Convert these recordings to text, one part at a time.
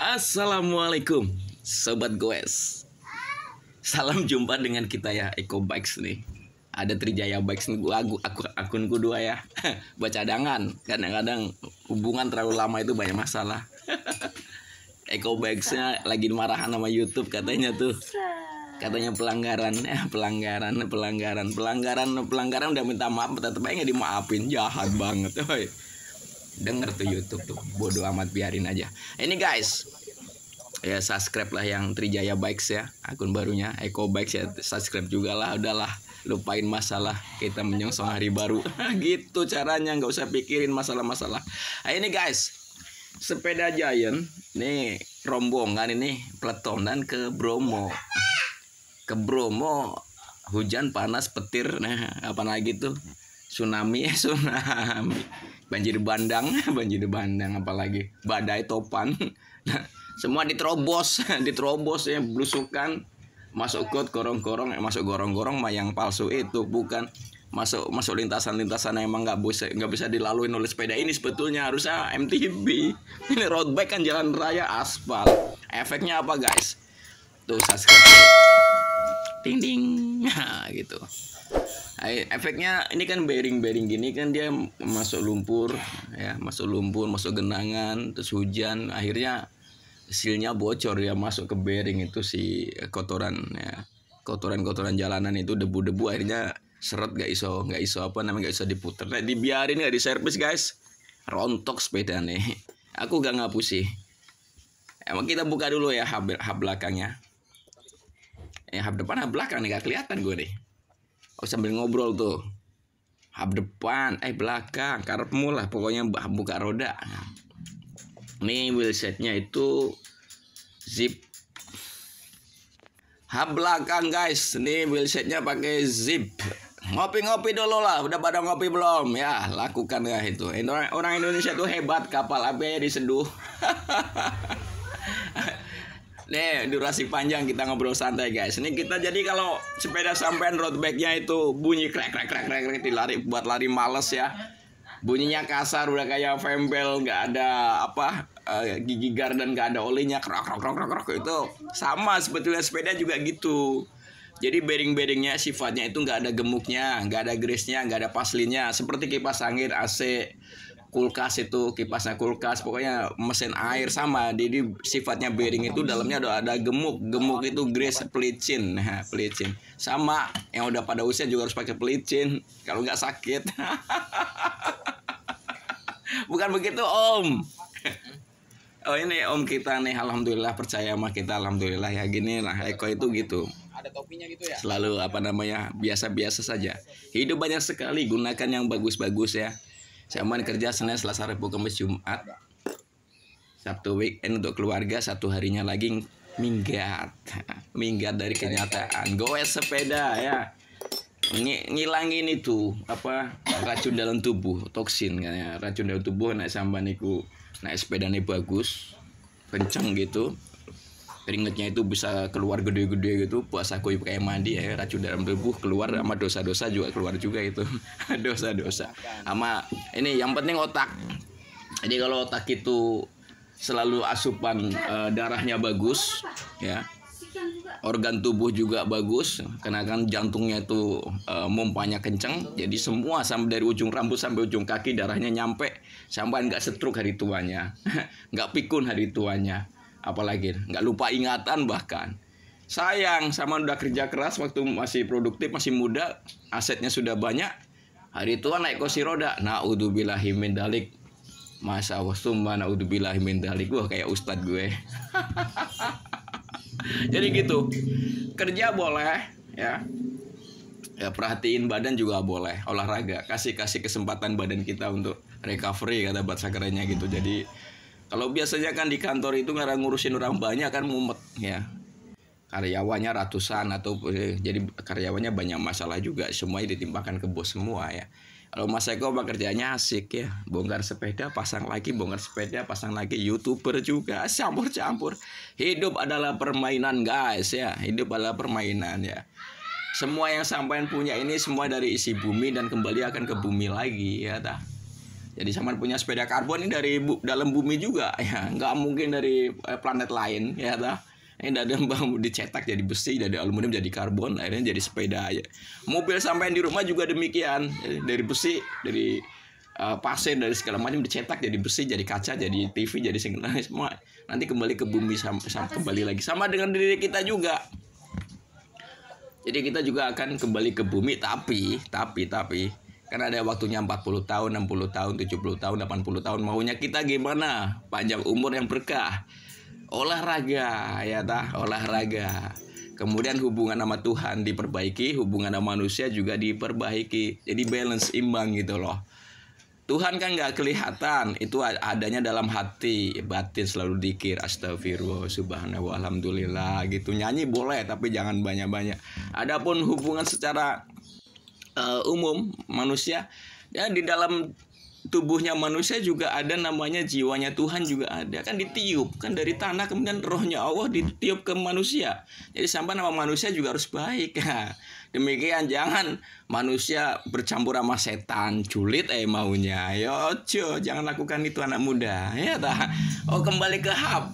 Assalamualaikum Sobat Goes. Salam jumpa dengan kita ya, Eko Bikes nih. Ada Trijaya Bikes nih, akunku dua ya. Buat cadangan, kadang-kadang hubungan terlalu lama itu banyak masalah. Eko Bikesnya lagi dimarahan sama YouTube katanya tuh. Katanya pelanggaran udah minta maaf, tetap aja nggak dimaafin. Jahat banget, woy. Denger tuh YouTube tuh, bodo amat, biarin aja. Ini guys, ya subscribe lah yang Trijaya Bikes ya, akun barunya Eko Bikes ya, subscribe juga lah. Udahlah, lupain masalah, kita menyongsong hari baru. Gitu caranya, nggak usah pikirin masalah-masalah. Nah, ini guys, sepeda Giant nih, rombongan ini peletonan ke Bromo. Ke Bromo, hujan, panas, petir, nah apa lagi tuh, tsunami. Banjir bandang apalagi badai topan. Nah, semua diterobos ya, belusukan, masuk got, gorong-gorong, masuk gorong-gorong mah yang palsu itu, bukan masuk lintasan-lintasan yang emang nggak bisa dilalui oleh sepeda ini. Sebetulnya harusnya MTB. Ini road bike kan jalan raya aspal. Efeknya apa guys? Tuh subscribe, ding ding, nah, gitu. Efeknya ini kan bearing gini kan, dia masuk lumpur ya, masuk genangan, terus hujan, akhirnya silnya bocor ya, masuk ke bearing itu si kotoran ya, kotoran jalanan itu, debu-debu, akhirnya seret, nggak iso apa namanya, nggak iso diputer. Nah, dibiarin, nggak diservis guys, rontok sepeda nih. Aku gak ngapus sih. Emang kita buka dulu ya hub belakangnya. Hub depan, hub belakang nih, gak kelihatan gue nih. Oh, sambil ngobrol tuh, hub depan, belakang, karepmu lah pokoknya, buka roda. Ini wheelsetnya itu zip. Hub belakang guys, ini wheelsetnya pakai zip. Ngopi-ngopi dulu lah, udah pada ngopi belum ya? Lakukan ya itu. Orang Indonesia tuh hebat, kapal api diseduh. Nih, durasi panjang kita ngobrol santai guys. Ini kita, jadi kalau sepeda sampean road bike-nya itu bunyi krek dilari, buat lari males ya. Bunyinya kasar, udah kayak fembel, nggak ada apa, gigi gardan, nggak ada olinya, krok itu sama sebetulnya sepeda juga gitu. Jadi bearing-bearingnya sifatnya itu nggak ada gemuknya, nggak ada grease-nya, nggak ada paslinya, seperti kipas angin, AC, kulkas itu, kipasnya kulkas, pokoknya mesin air sama. Jadi sifatnya bearing itu dalamnya ada gemuk itu grease, pelicin. Nah, pelicin sama, yang udah pada usia juga harus pakai pelicin kalau nggak sakit. Bukan begitu om. Oh, ini om kita nih, alhamdulillah, percaya sama kita, alhamdulillah ya. Gini lah Eko itu gitu, ada topinya gitu ya, selalu apa namanya, biasa-biasa saja. Hidup banyak sekali, gunakan yang bagus-bagus ya. Saya kerja Senin, Selasa, Rabu, Kamis, Jumat, Sabtu weekend untuk keluarga, satu harinya lagi minggat dari kenyataan. Goes sepeda ya, ngilangin itu apa, racun dalam tubuh, toksin kan ya, racun dalam tubuh. Naik samban niku, naik sepeda nih bagus, kenceng gitu, keringetnya itu bisa keluar gede-gede gitu. Puasa aku kayak mandi ya, racun dalam tubuh keluar, sama dosa-dosa juga keluar juga itu. Dosa-dosa sama ini, yang penting otak. Jadi kalau otak itu selalu asupan darahnya bagus ya, organ tubuh juga bagus, karena kan jantungnya itu mompanya kenceng. Jadi semua dari ujung rambut sampai ujung kaki darahnya nyampe, sampai nggak stroke hari tuanya, nggak pikun hari tuanya, apalagi nggak lupa ingatan. Bahkan sayang sama, udah kerja keras waktu masih produktif, masih muda, asetnya sudah banyak, hari tua naik kursi roda, naudzubillahi min dzalik. Masa wasumma naudzubillahi min dzalik. Wah, kayak ustadz gue. Jadi gitu, kerja boleh ya, perhatiin badan juga boleh, olahraga, kasih kesempatan badan kita untuk recovery, kata bahasa kerennya gitu. Jadi kalau biasanya kan di kantor itu nggak ngurusin orang banyak kan, mumet ya, karyawannya ratusan, atau jadi karyawannya banyak masalah juga, semuanya ditimpakan ke bos semua ya. Kalau Mas Eko kerjanya asik ya, bongkar sepeda pasang lagi, bongkar sepeda pasang lagi, YouTuber juga, campur-campur. Hidup adalah permainan guys ya, hidup adalah permainan ya. Semua yang sampean punya ini semua dari isi bumi dan kembali akan ke bumi lagi ya, dah. Jadi Saman punya sepeda karbon ini dari dalam bumi juga ya, nggak mungkin dari planet lain ya dah. Ini dari bambu dicetak jadi besi, dari aluminium jadi karbon, akhirnya jadi sepeda aja. Mobil sampai di rumah juga demikian, dari besi, dari pasir, dari segala macam dicetak jadi besi, jadi kaca, jadi TV, jadi semua nanti kembali ke bumi kembali lagi. Sama dengan diri kita juga. Jadi kita juga akan kembali ke bumi, tapi karena ada waktunya 40 tahun, 60 tahun, 70 tahun, 80 tahun. Maunya kita gimana? Panjang umur yang berkah. Olahraga, ya tah, olahraga. Kemudian hubungan sama Tuhan diperbaiki, hubungan sama manusia juga diperbaiki. Jadi balance, imbang gitu loh. Tuhan kan nggak kelihatan, itu adanya dalam hati, batin selalu dikir, astagfirullah, subhanallah, alhamdulillah gitu. Nyanyi boleh, tapi jangan banyak-banyak. Adapun hubungan secara umum manusia, ya di dalam tubuhnya manusia juga ada namanya jiwanya Tuhan juga ada, kan ditiup kan dari tanah, kemudian rohnya Allah ditiup ke manusia. Jadi sampai nama manusia juga harus baik. Demikian, jangan manusia bercampur sama setan, julid maunya. Yo, jangan lakukan itu anak muda. Ya tak? Oh, kembali ke hub.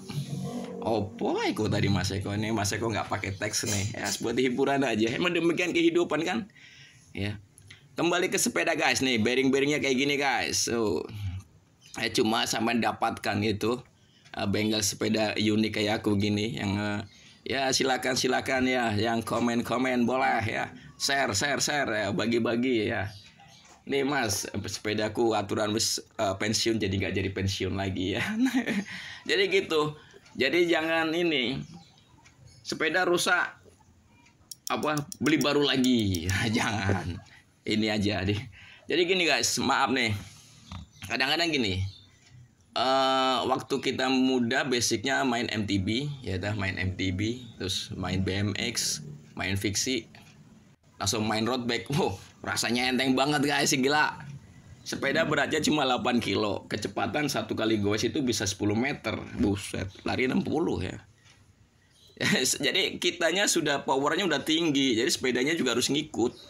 Opo Eko tadi Mas Eko ini, Mas Eko nggak pakai teks nih. Ya, buat hiburan aja. Emang demikian kehidupan kan? Ya. Kembali ke sepeda guys nih, bearing-bearingnya kayak gini guys. So, cuma sampai dapatkan itu bengkel sepeda unik kayak aku gini yang ya silakan ya, yang komen boleh ya, share ya, bagi-bagi ya. Nih Mas, sepedaku aturan pensiun jadi nggak jadi pensiun lagi ya. Jadi gitu. Jadi jangan ini sepeda rusak beli baru lagi. Jangan. Ini aja deh. Jadi gini guys, maaf nih. Kadang-kadang gini. Waktu kita muda basicnya main MTB, ya dah main MTB, terus main BMX, main fiksi, langsung main road bike. Wow, rasanya enteng banget guys, gila. Sepeda beratnya cuma 8 kilo, kecepatan 1 kali goes itu bisa 10 meter. Buset, lari 60 ya. Jadi kitanya sudah powernya udah tinggi, jadi sepedanya juga harus ngikut.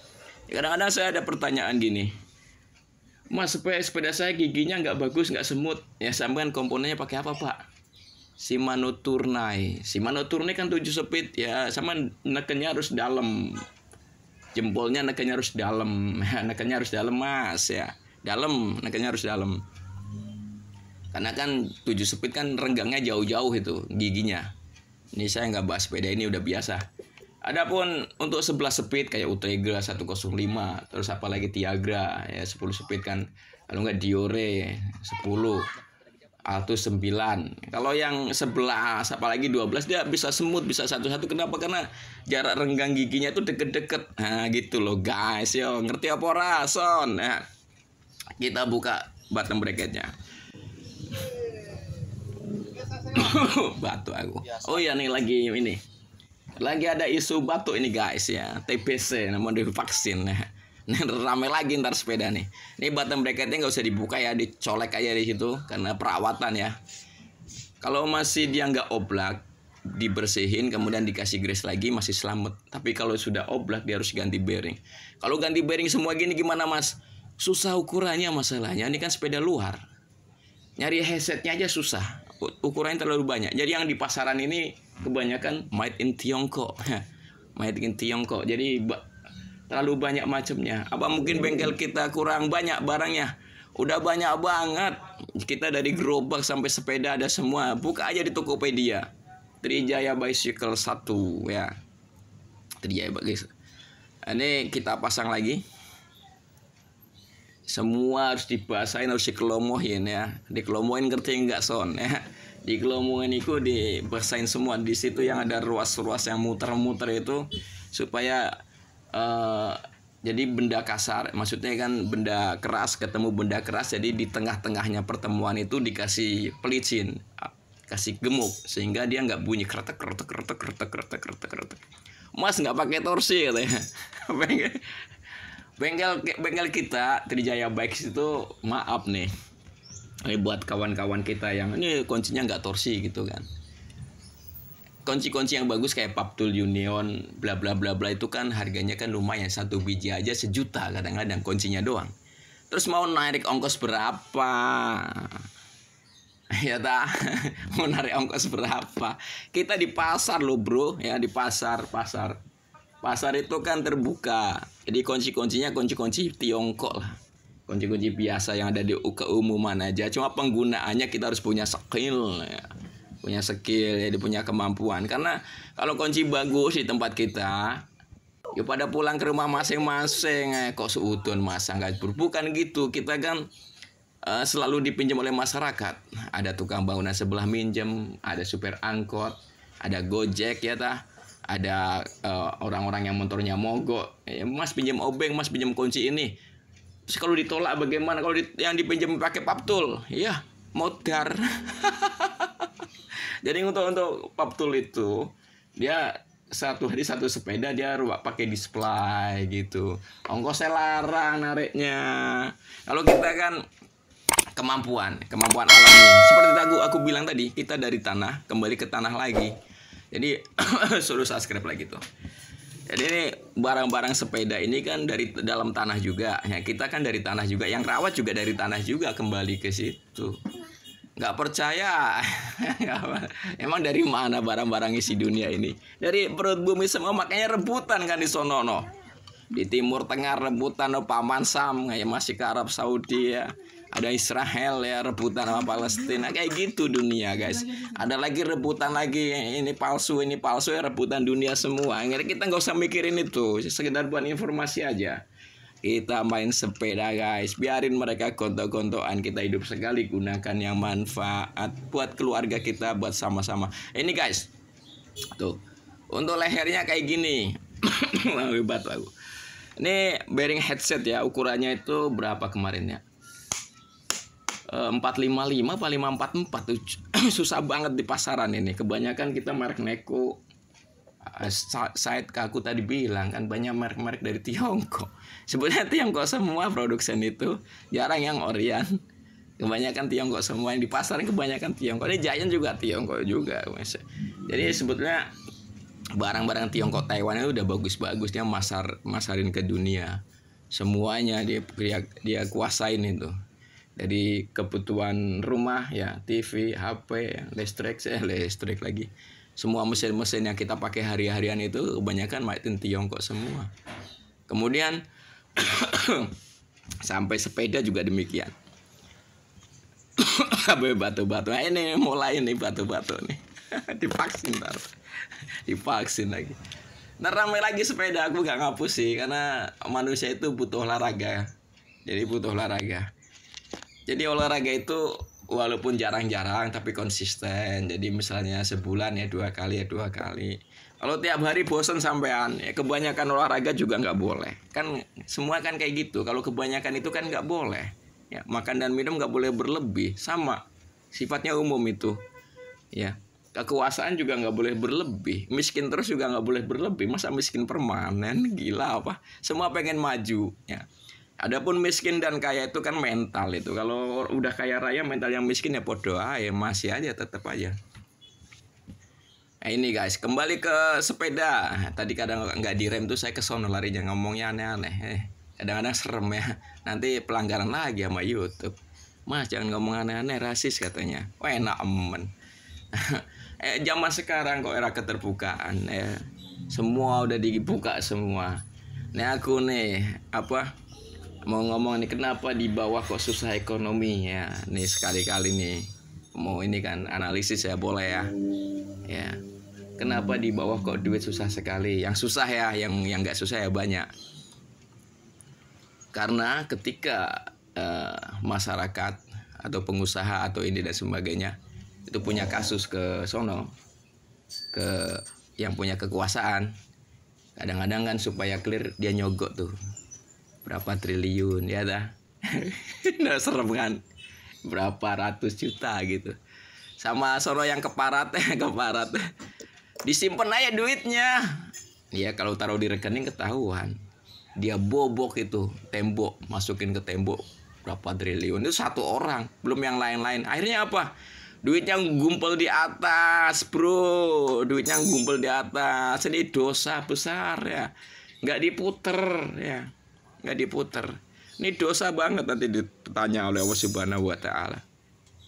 Kadang-kadang saya ada pertanyaan gini, Mas, sepeda saya giginya nggak bagus, nggak semut. Ya sampean komponennya pakai apa Pak? Shimano Tournai. Shimano Tournai kan 7 speed ya, sama nekennya harus dalam. Jempolnya nekennya harus dalam. Nekennya harus dalam Mas ya. Dalam, nekennya harus dalam. Karena kan 7 speed kan renggangnya jauh-jauh itu giginya. Ini saya nggak bahas sepeda, ini udah biasa. Adapun untuk 11 speed kayak Ultegra 105, terus apalagi Tiagra ya 10 speed kan. Kalau enggak Diore 10, Altus 9. Kalau yang 11 apalagi 12 dia bisa semut, bisa satu-satu. Kenapa? Karena jarak renggang giginya itu deket-deket. Nah, gitu loh guys. Yo, ngerti apa ora, Son? Nah, kita buka button bracketnya. Batuk aku. Oh iya nih lagi ini. Lagi ada isu batuk ini guys ya, TBC, namanya divaksin. Nah, rame lagi ntar sepeda nih. Ini button bracketnya nggak usah dibuka ya, dicolek aja di situ karena perawatan ya. Kalau masih dia nggak oblak, dibersihin kemudian dikasih grease lagi masih selamat. Tapi kalau sudah oblak dia harus ganti bearing. Kalau ganti bearing semua gini gimana Mas? Susah ukurannya masalahnya. Ini kan sepeda luar. Nyari headsetnya aja susah. Ukurannya terlalu banyak. Jadi yang di pasaran ini kebanyakan made in Tiongkok. Made in Tiongkok. Jadi terlalu banyak macamnya. Apa mungkin bengkel kita kurang banyak barangnya? Udah banyak banget. Kita dari gerobak sampai sepeda ada semua. Buka aja di Tokopedia. Trijaya Bicycle 1 ya. Trijaya Bicycle. Ini kita pasang lagi. Semua harus dibasahin, harus dikelomohin ya. Dikelomohin ngerti nggak Son ya. Dikelomohin itu dibasahin semua. Di situ yang ada ruas-ruas yang muter-muter itu supaya jadi benda kasar, maksudnya kan benda keras ketemu benda keras, jadi di tengah-tengahnya pertemuan itu dikasih pelicin, kasih gemuk sehingga dia nggak bunyi kretek. Mas nggak pakai torsi katanya. Bengkel kita Trijaya Bikes itu maaf nih. Ini buat kawan-kawan kita yang ini kuncinya nggak torsi gitu kan. Kunci-kunci yang bagus kayak Paptul Union bla bla bla bla itu kan harganya kan lumayan, 1 biji aja 1 juta kadang-kadang kuncinya doang. Terus mau narik ongkos berapa? Ya tak, mau narik ongkos berapa? Kita di pasar loh bro, ya di pasar. Pasar itu kan terbuka, jadi kunci-kuncinya kunci-kunci Tiongkok lah, kunci-kunci biasa yang ada di keumuman aja. Cuma penggunaannya kita harus punya skill, ya. Punya skill, jadi punya kemampuan. Karena kalau kunci bagus di tempat kita, ya pada pulang ke rumah masing-masing, kok seudon masa nggak bukan gitu. Kita kan selalu dipinjam oleh masyarakat. Ada tukang bangunan sebelah minjem, ada supir angkot, ada Gojek ya tah, ada orang-orang yang motornya mogok. Mas pinjam obeng, mas pinjam kunci ini. Terus kalau ditolak bagaimana? Kalau yang dipinjam pakai paptul, ya modar. Jadi untuk paptul itu dia satu hari satu sepeda dia pakai display gitu. Ongkosnya larang nariknya. Kalau kita kan kemampuan alami. Seperti aku bilang tadi, kita dari tanah kembali ke tanah lagi. Jadi suruh subscribe lagi tuh. Jadi ini barang-barang sepeda ini kan dari dalam tanah juga. Ya, kita kan dari tanah juga. Yang rawat juga dari tanah juga, kembali ke situ. Nggak percaya? Emang dari mana barang-barang isi dunia ini? Dari perut bumi semua, makanya rebutan kan di sono no. Di Timur Tengah rebutan no, Paman Sam kayak masih ke Arab Saudi ya. Ada Israel ya rebutan sama Palestina, kayak gitu dunia guys. Ada lagi rebutan lagi, ini palsu ya, rebutan dunia semua. Akhirnya kita nggak usah mikirin itu, sekedar buat informasi aja. Kita main sepeda guys, biarin mereka gontok-gontokan, kita hidup sekali, gunakan yang manfaat buat keluarga kita, buat sama-sama. Ini guys, tuh untuk lehernya kayak gini. Hebat aku. Ini bearing headset ya, ukurannya itu berapa kemarin ya? 455 apa 544 tuh. Susah banget di pasaran ini. Kebanyakan kita merek Neko. Said aku tadi bilang kan banyak merek-merek dari Tiongkok. Sebenarnya Tiongkok semua produsen itu, jarang yang Orian. Kebanyakan Tiongkok semua, yang di pasaran kebanyakan Tiongkok. Ini Giant juga Tiongkok juga. Jadi sebetulnya barang-barang Tiongkok Taiwan itu udah bagus-bagus, dia masarin ke dunia. Semuanya dia kuasain itu. Dari kebutuhan rumah ya, TV, HP, listrik lagi. Semua mesin-mesin yang kita pakai hari-harian itu kebanyakan made in Tiongkok semua. Kemudian sampai sepeda juga demikian. Batu-batu. Nah, ini mulai nih batu-batu nih. Divaksin lagi. Ntar ramai lagi sepeda, aku gak ngapus sih, karena manusia itu butuh olahraga. Jadi butuh olahraga. Jadi olahraga itu walaupun jarang-jarang tapi konsisten. Jadi misalnya sebulan ya 2 kali. Kalau tiap hari bosan sampean, ya kebanyakan olahraga juga nggak boleh. Kan semua kan kayak gitu. Kalau kebanyakan itu kan nggak boleh. Ya, makan dan minum nggak boleh berlebih. Sama sifatnya umum itu. Ya, kekuasaan juga nggak boleh berlebih. Miskin terus juga nggak boleh berlebih. Masa miskin permanen? Gila apa? Semua pengen maju. Ya. Adapun miskin dan kaya itu kan mental itu. Kalau udah kaya raya, mental yang miskin ya podo aja, masih aja tetap aja. Nah ini guys, kembali ke sepeda. Tadi kadang nggak direm tuh saya kesono larinya, ngomongnya aneh-aneh. Kadang-kadang serem ya. Nanti pelanggaran lagi sama YouTube. Mas jangan ngomong aneh-aneh, rasis katanya. Wah enak aman. Zaman sekarang kok era keterbukaan ya. Semua udah dibuka semua. Nih aku nih mau ngomong nih, kenapa di bawah kok susah ekonomi ya. Nih sekali-kali nih mau ini kan analisis ya, boleh ya. Ya. Kenapa di bawah kok duit susah sekali? Yang susah ya, yang nggak susah ya banyak. Karena ketika masyarakat atau pengusaha atau ini dan sebagainya itu punya kasus ke sono, ke yang punya kekuasaan, kadang-kadang kan supaya clear dia nyogok tuh berapa triliun ya dah. Nah, serem kan, berapa ratus juta gitu. Sama sono yang keparat disimpan aja duitnya ya. Kalau taruh di rekening ketahuan, dia bobok itu tembok, masukin ke tembok berapa triliun. Itu satu orang, belum yang lain-lain. Akhirnya apa? Duitnya ngumpul di atas bro, duitnya ngumpul di atas. Ini dosa besar ya, nggak diputer ya, nggak diputer. Ini dosa banget nanti ditanya oleh Allah Subhanahu wa taala.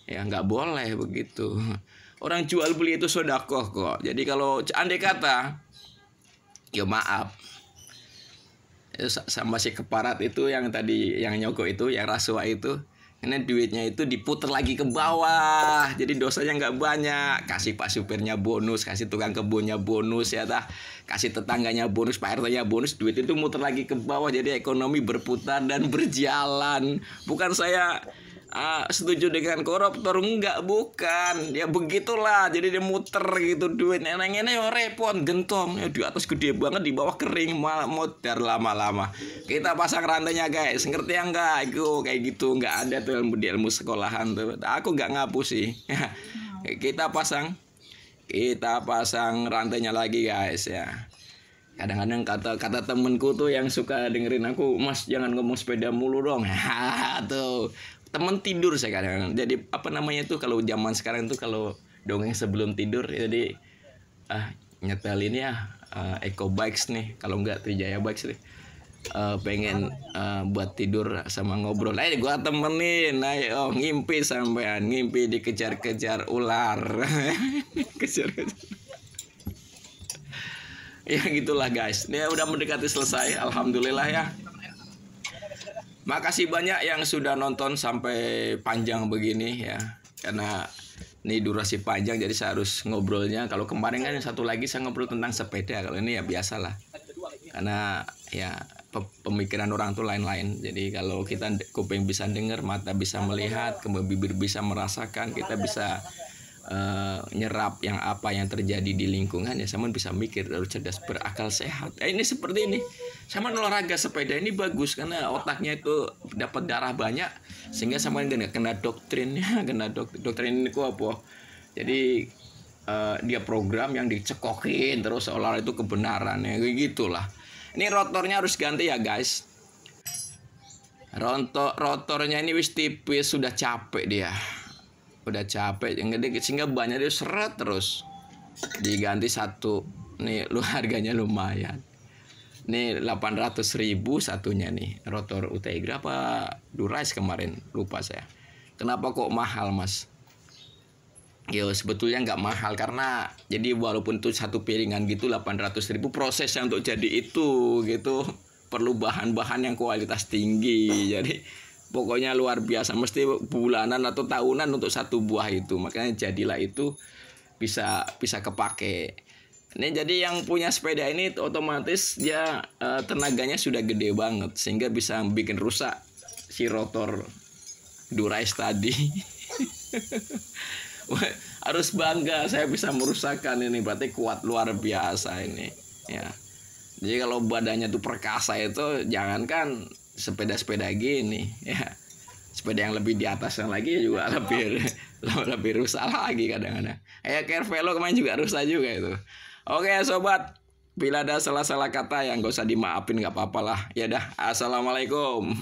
Ya nggak boleh begitu. Orang jual beli itu sedekah kok. Jadi kalau andai kata, ya maaf, sama si keparat itu yang tadi yang nyogok itu, yang rasuah itu, ini duitnya itu diputer lagi ke bawah, jadi dosanya nggak banyak. Kasih pak supirnya bonus, kasih tukang kebunnya bonus ya tah, kasih tetangganya bonus, pak RT-nya bonus, duit itu muter lagi ke bawah, jadi ekonomi berputar dan berjalan. Bukan saya setuju dengan koruptor, enggak, bukan, ya begitulah, jadi dia muter gitu duit, enaknya ya repot, gentong ya, di atas gede banget, di bawah kering, malah modar lama-lama. Kita pasang rantainya guys, ngerti ya enggak? Itu kayak gitu, enggak ada tuh ilmu sekolahan tuh, aku enggak ngapu sih. kita pasang rantainya lagi guys ya. Kadang-kadang kata temenku tuh yang suka dengerin aku, Mas jangan ngomong sepeda mulu dong. Tuh temen tidur saya kadang. Jadi apa namanya tuh kalau zaman sekarang tuh kalau dongeng sebelum tidur, jadi nyetelin ya Eco Bikes nih, kalau enggak Trijaya Bikes nih. Pengen buat tidur sama ngobrol. Gua temenin, ayo ngimpi sampean, ngimpi dikejar-kejar ular. Kejar-kejar. Ya gitulah guys. Dia udah mendekati selesai, alhamdulillah ya. Makasih banyak yang sudah nonton sampai panjang begini ya. Karena ini durasi panjang jadi saya harus ngobrolnya. Kalau kemarin kan satu lagi saya ngobrol tentang sepeda. Kalau ini ya biasalah. Karena ya pemikiran orang tuh lain-lain. Jadi kalau kita kuping bisa dengar, mata bisa melihat, kemudian bibir bisa merasakan, kita bisa nyerap apa yang terjadi di lingkungan ya, sama bisa mikir, harus cerdas, berakal sehat. Ini seperti ini. Sama olahraga sepeda ini bagus karena otaknya itu dapat darah banyak sehingga sama kena doktrinnya, doktrin ini kok apa? Jadi dia program yang dicekokin terus seolah itu kebenaran ya, gitulah. Ini rotornya harus ganti ya guys. Rotornya ini wis tipis, sudah capek dia. Udah capek yang gede sehingga banyak dia seret terus. Diganti satu. Nih lu harganya lumayan. Nih 800.000 satunya nih. Rotor Ultegra apa Dura-Ace kemarin, lupa saya. Kenapa kok mahal mas? Yo sebetulnya nggak mahal karena jadi walaupun itu satu piringan gitu 800.000, prosesnya untuk jadi itu gitu perlu bahan-bahan yang kualitas tinggi. Jadi pokoknya luar biasa, mesti bulanan atau tahunan untuk satu buah itu. Makanya jadilah itu bisa kepake. Ini jadi yang punya sepeda ini otomatis dia tenaganya sudah gede banget sehingga bisa bikin rusak si rotor Dura-Ace tadi. Harus bangga saya bisa merusakkan ini, berarti kuat luar biasa ini ya. Jadi kalau badannya tuh perkasa itu jangankan sepeda-sepeda gini ya, sepeda yang lebih di atasnya lagi juga lebih rusak lagi kadang-kadang. Kayak Velo kemarin juga rusak juga itu. Oke sobat, bila ada salah-salah kata yang gak usah dimaafin, nggak apa-apa lah. Ya dah, assalamualaikum.